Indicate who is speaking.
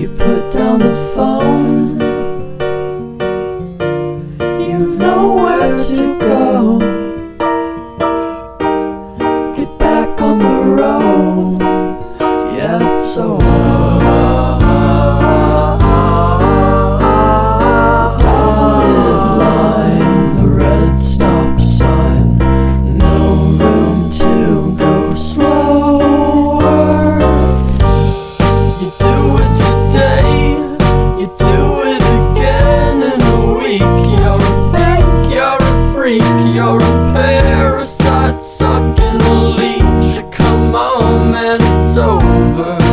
Speaker 1: You put down the phone, you've nowhere to go. Get back on the road, yeah, it's over. Dotted line, the red stop sign, no room to go slower. You do it today, you do it again in a week. You're a fake, you're a freak, you're a parasite sucking a leech. Come on, man, it's over.